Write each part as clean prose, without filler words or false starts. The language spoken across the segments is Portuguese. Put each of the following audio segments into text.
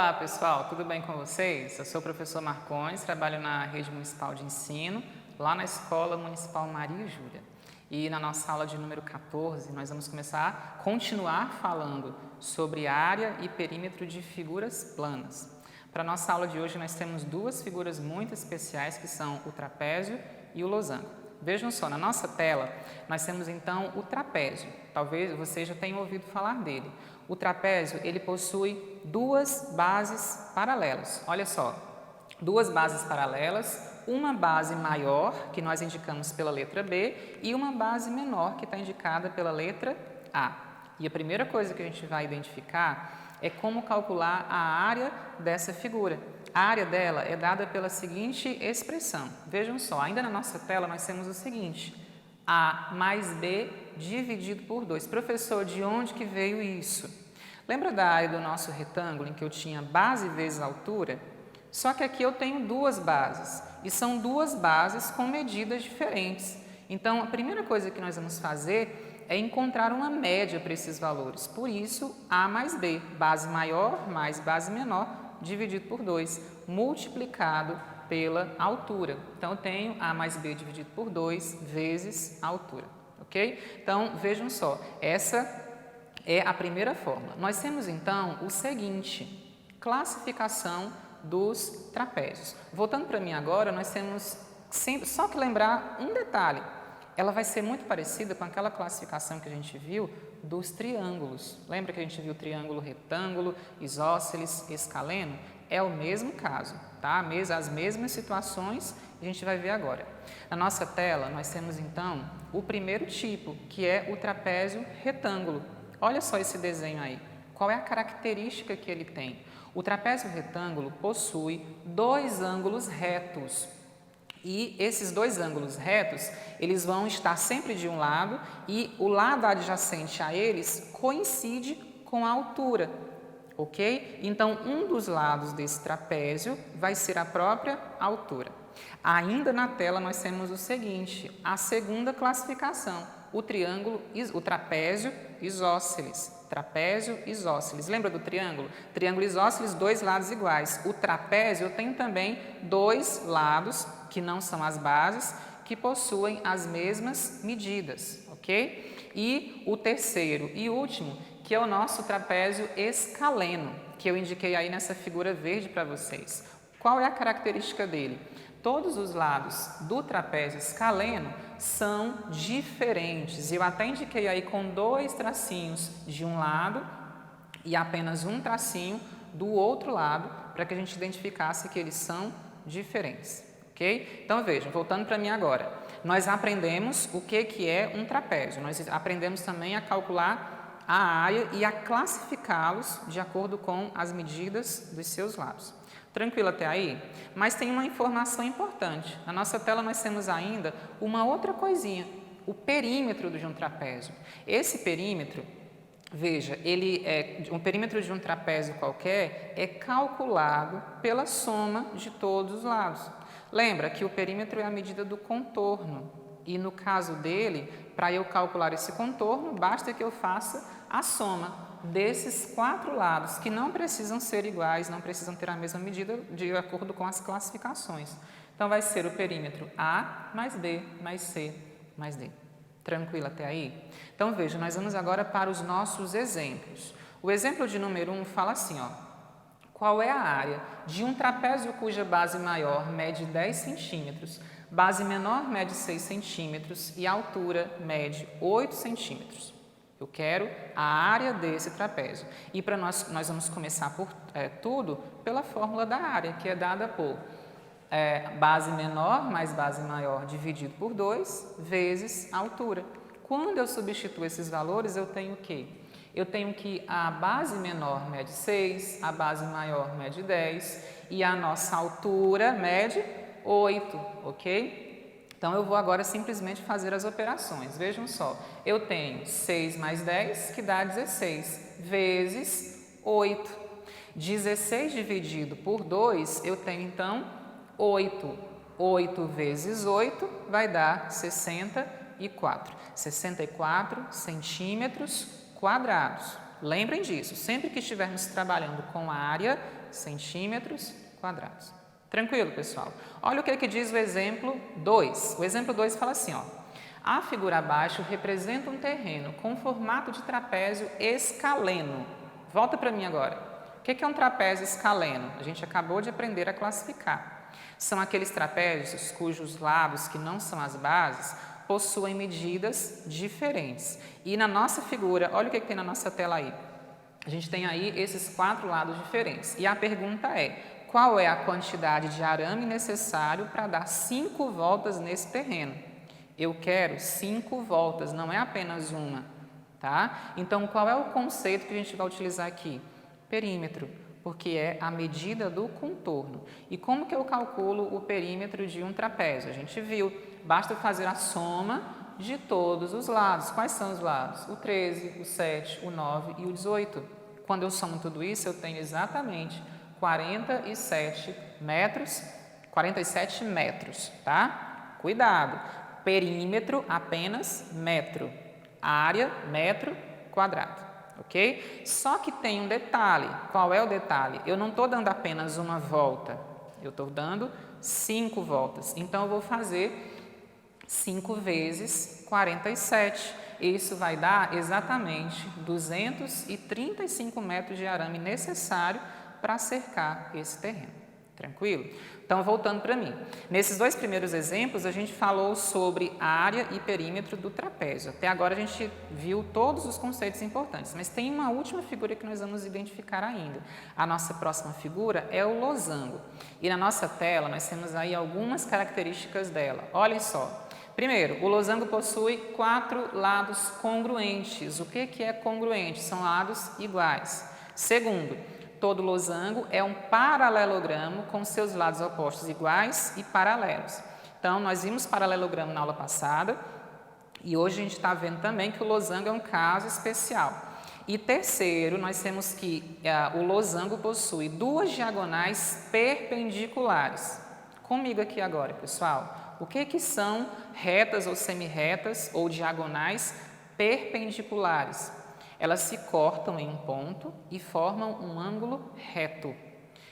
Olá pessoal, tudo bem com vocês? Eu sou o professor Marcones, trabalho na Rede Municipal de Ensino, lá na Escola Municipal Maria Júlia. E na nossa aula de número 14, nós vamos continuar falando sobre área e perímetro de figuras planas. Para a nossa aula de hoje, nós temos duas figuras muito especiais, que são o trapézio e o losango. Vejam só, na nossa tela, nós temos então o trapézio. Talvez vocês já tenham ouvido falar dele. O trapézio, ele possui duas bases paralelas. Olha só, duas bases paralelas, uma base maior, que nós indicamos pela letra B, e uma base menor, que está indicada pela letra A. E a primeira coisa que a gente vai identificar é como calcular a área dessa figura. A área dela é dada pela seguinte expressão. Vejam só, ainda na nossa tela nós temos o seguinte: A mais B dividido por 2. Professor, de onde que veio isso? Lembra da área do nosso retângulo em que eu tinha base vezes altura? Só que aqui eu tenho duas bases, e são duas bases com medidas diferentes. Então, a primeira coisa que nós vamos fazer é encontrar uma média para esses valores. Por isso, A mais B, base maior mais base menor, dividido por 2, multiplicado pela altura. Então, eu tenho A mais B dividido por 2 vezes a altura, ok? Então, vejam só, essa é a primeira fórmula. Nós temos, então, o seguinte: classificação dos trapézios. Voltando para mim agora, nós temos só que lembrar um detalhe. Ela vai ser muito parecida com aquela classificação que a gente viu dos triângulos. Lembra que a gente viu triângulo, retângulo, isósceles, escaleno? É o mesmo caso, tá? As mesmas situações a gente vai ver agora. Na nossa tela, nós temos então o primeiro tipo, que é o trapézio retângulo. Olha só esse desenho aí. Qual é a característica que ele tem? O trapézio retângulo possui dois ângulos retos. E esses dois ângulos retos, eles vão estar sempre de um lado e o lado adjacente a eles coincide com a altura, ok? Então, um dos lados desse trapézio vai ser a própria altura. Ainda na tela nós temos o seguinte, a segunda classificação, o trapézio isósceles. Trapézio isósceles. Lembra do triângulo? Triângulo isósceles, dois lados iguais. O trapézio tem também dois lados, que não são as bases, que possuem as mesmas medidas, ok? E o terceiro e último, que é o nosso trapézio escaleno, que eu indiquei aí nessa figura verde para vocês. Qual é a característica dele? Todos os lados do trapézio escaleno são diferentes. Eu até indiquei aí com dois tracinhos de um lado e apenas um tracinho do outro lado, para que a gente identificasse que eles são diferentes, ok? Então vejam, voltando para mim agora, nós aprendemos o que é um trapézio, nós aprendemos também a calcular a área e a classificá-los de acordo com as medidas dos seus lados. Tranquilo até aí? Mas tem uma informação importante. Na nossa tela nós temos ainda uma outra coisinha, o perímetro de um trapézio. Esse perímetro, veja, um perímetro de um trapézio qualquer é calculado pela soma de todos os lados. Lembra que o perímetro é a medida do contorno. E no caso dele, para eu calcular esse contorno, basta que eu faça a soma desses quatro lados, que não precisam ser iguais, não precisam ter a mesma medida de acordo com as classificações. Então, vai ser o perímetro A mais B mais C mais D. Tranquilo até aí? Então, veja, nós vamos agora para os nossos exemplos. O exemplo de número 1 fala assim, ó: qual é a área de um trapézio cuja base maior mede 10 centímetros, base menor mede 6 centímetros e a altura mede 8 centímetros? Eu quero a área desse trapézio. E para nós vamos começar por tudo pela fórmula da área, que é dada por base menor mais base maior dividido por 2 vezes a altura. Quando eu substituo esses valores, eu tenho o quê? Eu tenho que a base menor mede 6, a base maior mede 10 e a nossa altura mede 8, ok? Então, eu vou agora simplesmente fazer as operações. Vejam só, eu tenho 6 mais 10, que dá 16, vezes 8. 16 dividido por 2, eu tenho, então, 8. 8 vezes 8 vai dar 64. 64 centímetros quadrados. Lembrem disso, sempre que estivermos trabalhando com área, centímetros quadrados. Tranquilo, pessoal? Olha o que diz o exemplo 2. O exemplo 2 fala assim, ó. A figura abaixo representa um terreno com formato de trapézio escaleno. Volta para mim agora. O que é um trapézio escaleno? A gente acabou de aprender a classificar. São aqueles trapézios cujos lados, que não são as bases, possuem medidas diferentes. E na nossa figura, olha o que tem na nossa tela aí. A gente tem aí esses 4 lados diferentes. E a pergunta é, qual é a quantidade de arame necessário para dar 5 voltas nesse terreno? Eu quero 5 voltas, não é apenas uma, tá? Então, qual é o conceito que a gente vai utilizar aqui? Perímetro, porque é a medida do contorno. E como que eu calculo o perímetro de um trapézio? A gente viu, basta fazer a soma de todos os lados. Quais são os lados? O 13, o 7, o 9 e o 18. Quando eu somo tudo isso, eu tenho exatamente 47 metros, tá? Cuidado, perímetro apenas metro, área metro quadrado, ok? Só que tem um detalhe, qual é o detalhe? Eu não estou dando apenas uma volta, eu estou dando 5 voltas, então eu vou fazer 5 vezes 47, isso vai dar exatamente 235 metros de arame necessário para cercar esse terreno. Tranquilo? Então, voltando para mim. Nesses 2 primeiros exemplos, a gente falou sobre área e perímetro do trapézio. Até agora, a gente viu todos os conceitos importantes, mas tem uma última figura que nós vamos identificar ainda. A nossa próxima figura é o losango. E na nossa tela, nós temos aí algumas características dela. Olhem só. Primeiro, o losango possui 4 lados congruentes. O que é congruente? São lados iguais. Segundo, todo losango é um paralelogramo com seus lados opostos iguais e paralelos. Então, nós vimos paralelogramo na aula passada e hoje a gente está vendo também que o losango é um caso especial. E terceiro, nós temos que o losango possui 2 diagonais perpendiculares. Comigo aqui agora, pessoal. O que são retas ou semirretas ou diagonais perpendiculares? Elas se cortam em um ponto e formam um ângulo reto.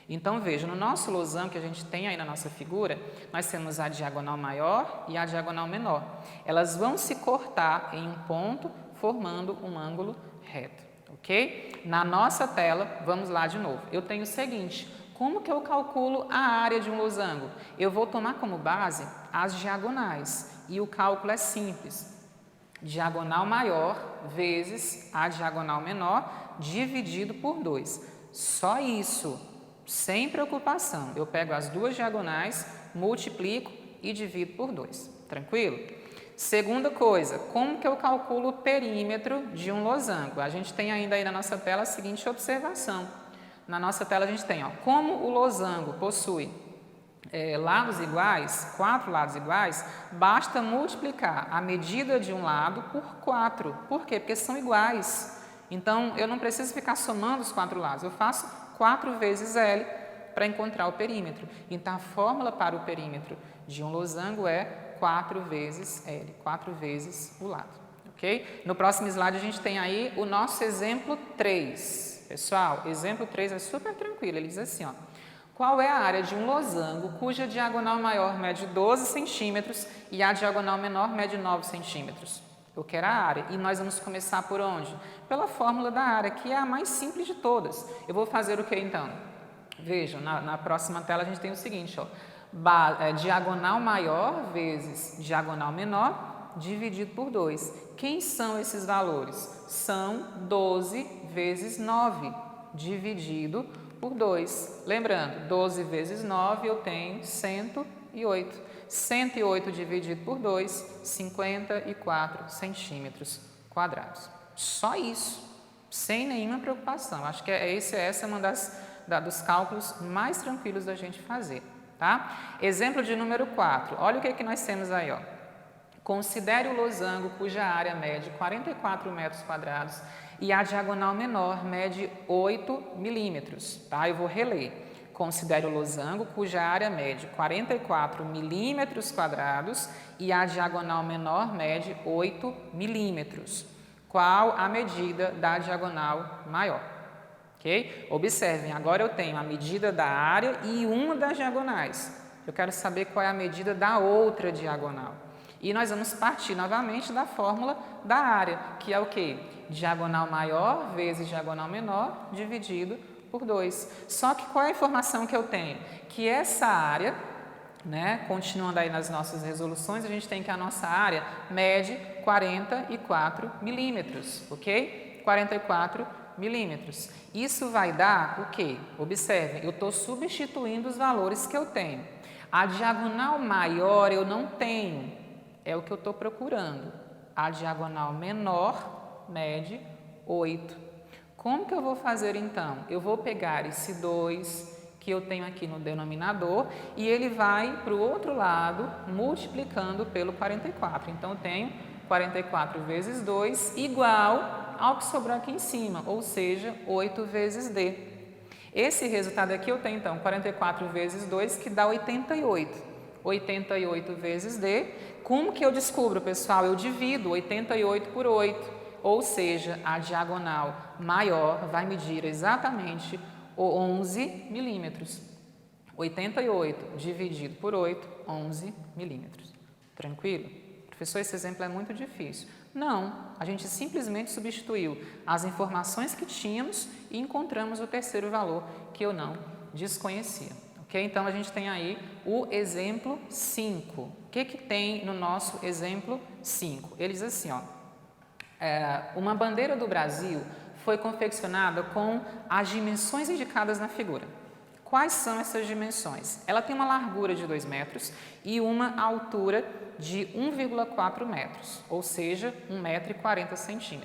Então, veja, no nosso losango que a gente tem aí na nossa figura, nós temos a diagonal maior e a diagonal menor. Elas vão se cortar em um ponto, formando um ângulo reto, ok? Na nossa tela, vamos lá de novo. Eu tenho o seguinte, como que eu calculo a área de um losango? Eu vou tomar como base as diagonais e o cálculo é simples. Diagonal maior vezes a diagonal menor dividido por 2. Só isso, sem preocupação. Eu pego as 2 diagonais, multiplico e divido por 2. Tranquilo? Segunda coisa, como que eu calculo o perímetro de um losango? A gente tem ainda aí na nossa tela a seguinte observação. Na nossa tela a gente tem, ó, como o losango possui lados iguais, 4 lados iguais, basta multiplicar a medida de um lado por 4. Por quê? Porque são iguais. Então, eu não preciso ficar somando os 4 lados. Eu faço 4 vezes L para encontrar o perímetro. Então, a fórmula para o perímetro de um losango é 4 vezes L, 4 vezes o lado. Ok? No próximo slide, a gente tem aí o nosso exemplo 3. Pessoal, exemplo 3 é super tranquilo. Ele diz assim, ó. Qual é a área de um losango cuja diagonal maior mede 12 centímetros e a diagonal menor mede 9 centímetros? Eu quero a área. E nós vamos começar por onde? Pela fórmula da área, que é a mais simples de todas. Eu vou fazer o que então? Vejam, na próxima tela a gente tem o seguinte, ó. Diagonal maior vezes diagonal menor dividido por 2. Quem são esses valores? São 12 vezes 9 dividido por 2. Lembrando, 12 vezes 9 eu tenho 108. 108 dividido por 2, 54 centímetros quadrados. Só isso, sem nenhuma preocupação. Acho que essa é uma dos cálculos mais tranquilos da gente fazer. Tá? Exemplo de número 4. Olha o que nós temos aí. Ó. Considere o losango cuja área mede 44 metros quadrados e a diagonal menor mede 8 milímetros. Tá? Eu vou reler. Considere o losango cuja área mede 44 milímetros quadrados e a diagonal menor mede 8 milímetros. Qual a medida da diagonal maior? ok? Observem, agora eu tenho a medida da área e uma das diagonais. Eu quero saber qual é a medida da outra diagonal. E nós vamos partir novamente da fórmula da área, que é o quê? Diagonal maior vezes diagonal menor dividido por 2. Só que qual é a informação que eu tenho? Que essa área, né, continuando aí nas nossas resoluções, a gente tem que a nossa área mede 44 milímetros, ok? 44 milímetros. Isso vai dar o quê? Observem, eu estou substituindo os valores que eu tenho. A diagonal maior eu não tenho, é o que eu estou procurando. A diagonal menor mede 8. Como que eu vou fazer então? Eu vou pegar esse 2 que eu tenho aqui no denominador e ele vai para o outro lado multiplicando pelo 44. Então, eu tenho 44 vezes 2 igual ao que sobrou aqui em cima, ou seja, 8 vezes D. Esse resultado aqui eu tenho, então, 44 vezes 2, que dá 88. 88 vezes D. Como que eu descubro, pessoal? Eu divido 88 por 8, ou seja, a diagonal maior vai medir exatamente 11 milímetros. 88 dividido por 8, 11 milímetros. Tranquilo? Professor, esse exemplo é muito difícil. Não, a gente simplesmente substituiu as informações que tínhamos e encontramos o terceiro valor que eu não desconhecia. Ok? Então, a gente tem aí o exemplo 5. O que tem no nosso exemplo 5? Ele diz assim, ó, uma bandeira do Brasil foi confeccionada com as dimensões indicadas na figura. Quais são essas dimensões? Ela tem uma largura de 2 metros e uma altura de 1,4 metros, ou seja, 1,40 m.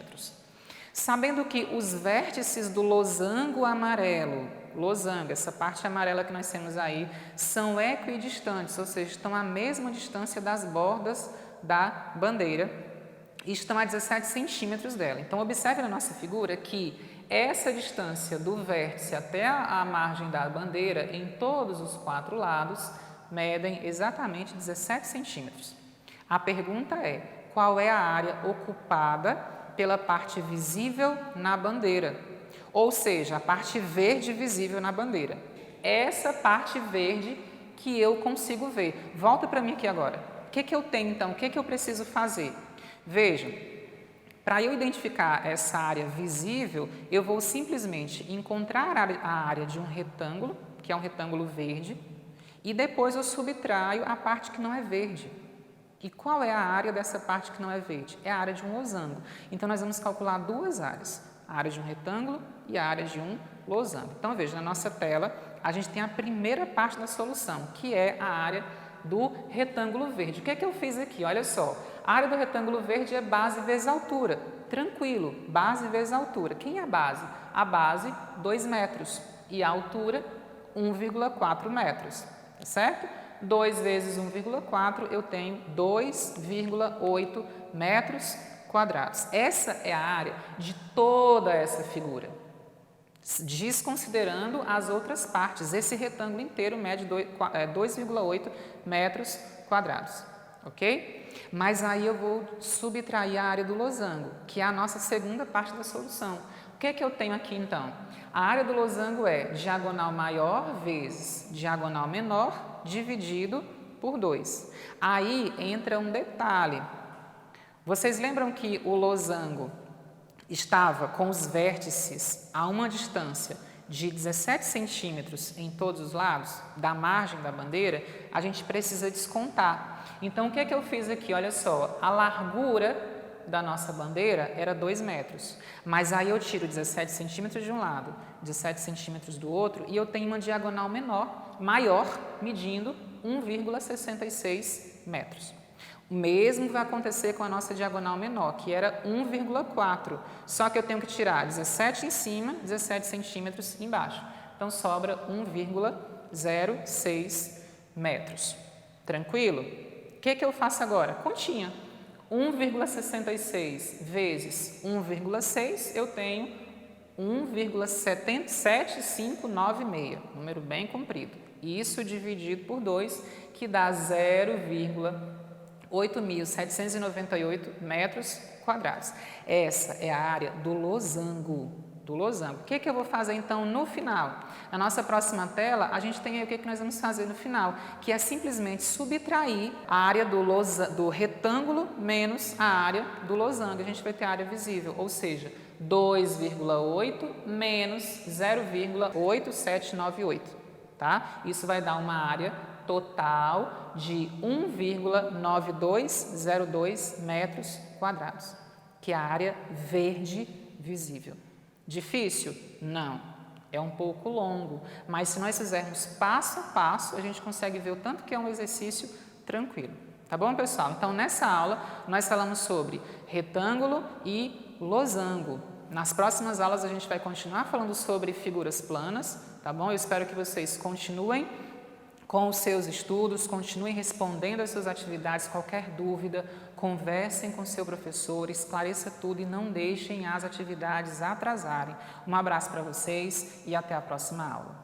Sabendo que os vértices do losango amarelo, losango, essa parte amarela que nós temos aí, são equidistantes, ou seja, estão à mesma distância das bordas da bandeira e estão a 17 centímetros dela. Então, observe na nossa figura que essa distância do vértice até a margem da bandeira, em todos os 4 lados, medem exatamente 17 centímetros. A pergunta é, qual é a área ocupada pela parte visível na bandeira? Ou seja, a parte verde visível na bandeira. Essa parte verde que eu consigo ver. Volta para mim aqui agora. O que eu tenho então? O que eu preciso fazer? Vejam, para eu identificar essa área visível, eu vou simplesmente encontrar a área de um retângulo, que é um retângulo verde, e depois eu subtraio a parte que não é verde. E qual é a área dessa parte que não é verde? É a área de um losango. Então, nós vamos calcular duas áreas, a área de um retângulo e a área de um losango. Então, veja, na nossa tela, a gente tem a primeira parte da solução, que é a área do retângulo verde. O que é que eu fiz aqui? Olha só, a área do retângulo verde é base vezes altura. Tranquilo, base vezes altura. Quem é a base? A base, 2 metros. E a altura, 1,4 metros. Tá certo? 2 vezes 1,4, eu tenho 2,8 metros quadrados. Essa é a área de toda essa figura, desconsiderando as outras partes. Esse retângulo inteiro mede 2,8 metros quadrados, ok? Mas aí eu vou subtrair a área do losango, que é a nossa segunda parte da solução. O que é que eu tenho aqui então? A área do losango é diagonal maior vezes diagonal menor dividido por 2. Aí entra um detalhe. Vocês lembram que o losango estava com os vértices a uma distância de 17 centímetros em todos os lados, da margem da bandeira? A gente precisa descontar. Então, o que é que eu fiz aqui? Olha só, a largura da nossa bandeira era 2 metros, mas aí eu tiro 17 centímetros de um lado, 17 centímetros do outro, e eu tenho uma diagonal maior, medindo 1,66 metros. O mesmo vai acontecer com a nossa diagonal menor, que era 1,4, só que eu tenho que tirar 17 em cima, 17 centímetros embaixo. Então, sobra 1,06 metros. Tranquilo? O que eu faço agora? Continha. 1,66 vezes 1,6, eu tenho 1,77596, número bem comprido. Isso dividido por 2, que dá 0,8798 metros quadrados. Essa é a área do losango, do losango. O que eu vou fazer então no final? Na nossa próxima tela, a gente tem aí o que nós vamos fazer no final, que é simplesmente subtrair a área do retângulo menos a área do losango. A gente vai ter a área visível, ou seja, 2,8 menos 0,8798, tá? Isso vai dar uma área total de 1,9202 metros quadrados, que é a área verde visível. Difícil? Não. É um pouco longo, mas se nós fizermos passo a passo, a gente consegue ver o tanto que é um exercício tranquilo. Tá bom, pessoal? Então, nessa aula, nós falamos sobre retângulo e losango. Nas próximas aulas, a gente vai continuar falando sobre figuras planas, tá bom? Eu espero que vocês continuem com os seus estudos, continuem respondendo às suas atividades, qualquer dúvida, conversem com seu professor, esclareça tudo e não deixem as atividades atrasarem. Um abraço para vocês e até a próxima aula.